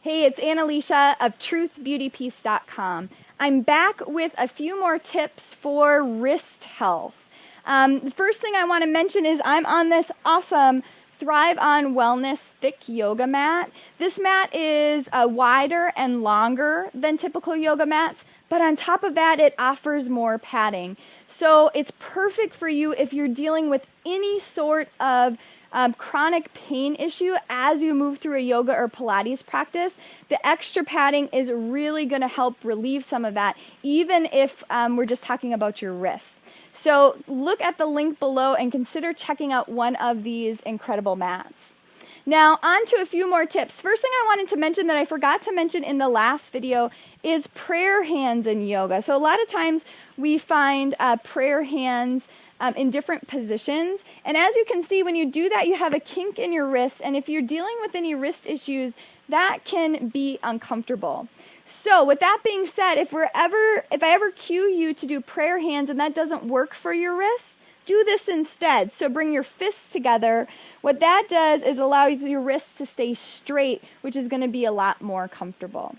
Hey, it's Annalicia of truthbeautypeace.com. I'm back with a few more tips for wrist health. The first thing I want to mention is I'm on this awesome Thrive on Wellness thick yoga mat. This mat is wider and longer than typical yoga mats, but on top of that, it offers more padding. So it's perfect for you if you're dealing with any sort of chronic pain issue as you move through a yoga or Pilates practice. The extra padding is really going to help relieve some of that, even if we're just talking about your wrists. So look at the link below and consider checking out one of these incredible mats. Now, on to a few more tips. First thing I wanted to mention that I forgot to mention in the last video is prayer hands in yoga. So a lot of times we find prayer hands in different positions. And as you can see, when you do that, you have a kink in your wrist. And if you're dealing with any wrist issues, that can be uncomfortable. So with that being said, if I ever cue you to do prayer hands and that doesn't work for your wrists, do this instead. So bring your fists together. What that does is allow your wrists to stay straight, which is going to be a lot more comfortable.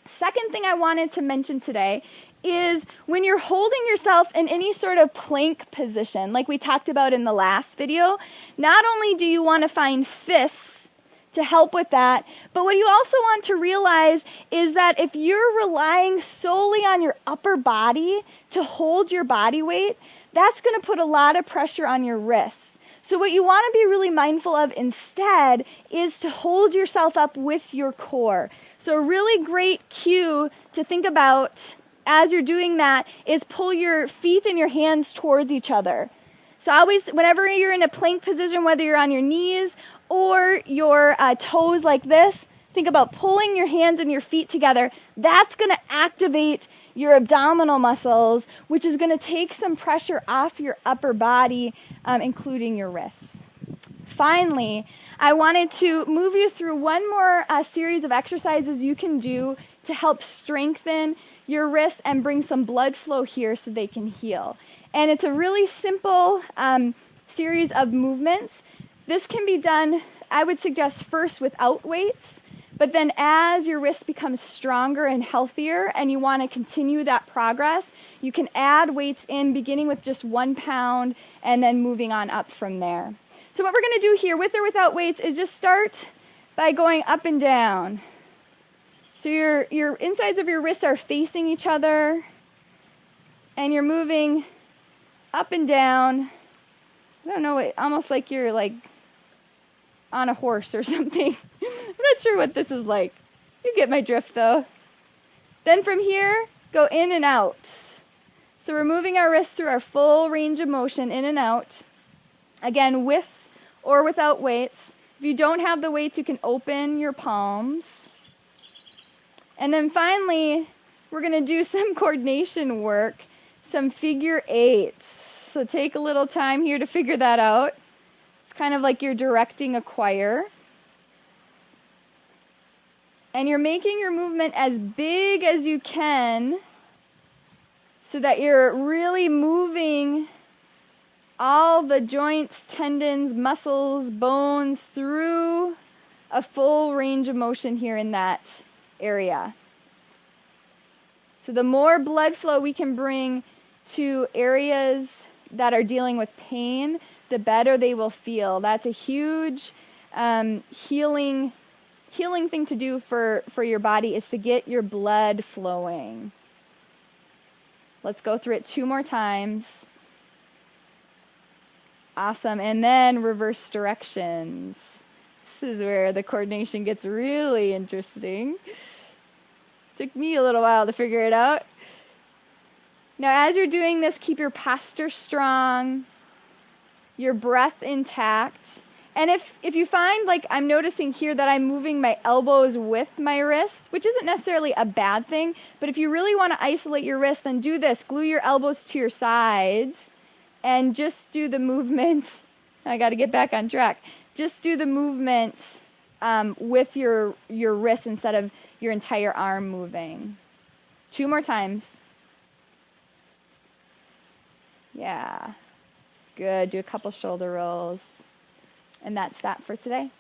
Second thing I wanted to mention today is when you're holding yourself in any sort of plank position, like we talked about in the last video, not only do you want to find fists to help with that, but what you also want to realize is that if you're relying solely on your upper body to hold your body weight, that's going to put a lot of pressure on your wrists. So what you want to be really mindful of instead is to hold yourself up with your core. So a really great cue to think about as you're doing that is pull your feet and your hands towards each other. So always, whenever you're in a plank position, whether you're on your knees or your toes like this, think about pulling your hands and your feet together. That's going to activate your abdominal muscles, which is going to take some pressure off your upper body, including your wrists. Finally, I wanted to move you through one more series of exercises you can do to help strengthen your wrists and bring some blood flow here so they can heal. And it's a really simple series of movements. This can be done, I would suggest, first without weights, but then as your wrist becomes stronger and healthier and you want to continue that progress, you can add weights in, beginning with just 1 pound and then moving on up from there. So what we're going to do here, with or without weights, is just start by going up and down. So your insides of your wrists are facing each other, and you're moving up and down. I don't know, almost like you're like on a horse or something. I'm not sure what this is like. You get my drift though. Then from here, go in and out. So we're moving our wrists through our full range of motion, in and out. Again, with or without weights. If you don't have the weights, you can open your palms. And then finally, we're going to do some coordination work, some figure eights. So take a little time here to figure that out. It's kind of like you're directing a choir. And you're making your movement as big as you can so that you're really moving all the joints, tendons, muscles, bones through a full range of motion here in that area. So the more blood flow we can bring to areas that are dealing with pain, the better they will feel. That's a huge healing thing to do for your body, is to get your blood flowing. Let's go through it 2 more times. Awesome. And then reverse directions. This is where the coordination gets really interesting. Took me a little while to figure it out. Now, as you're doing this, keep your posture strong, your breath intact. And if you find, like I'm noticing here, that I'm moving my elbows with my wrists, which isn't necessarily a bad thing, but if you really want to isolate your wrists, then do this. Glue your elbows to your sides and just do the movement. I got to get back on track. Just do the movement with your wrists instead of your entire arm moving. 2 more times. Yeah. Good. Do a couple shoulder rolls. And that's that for today.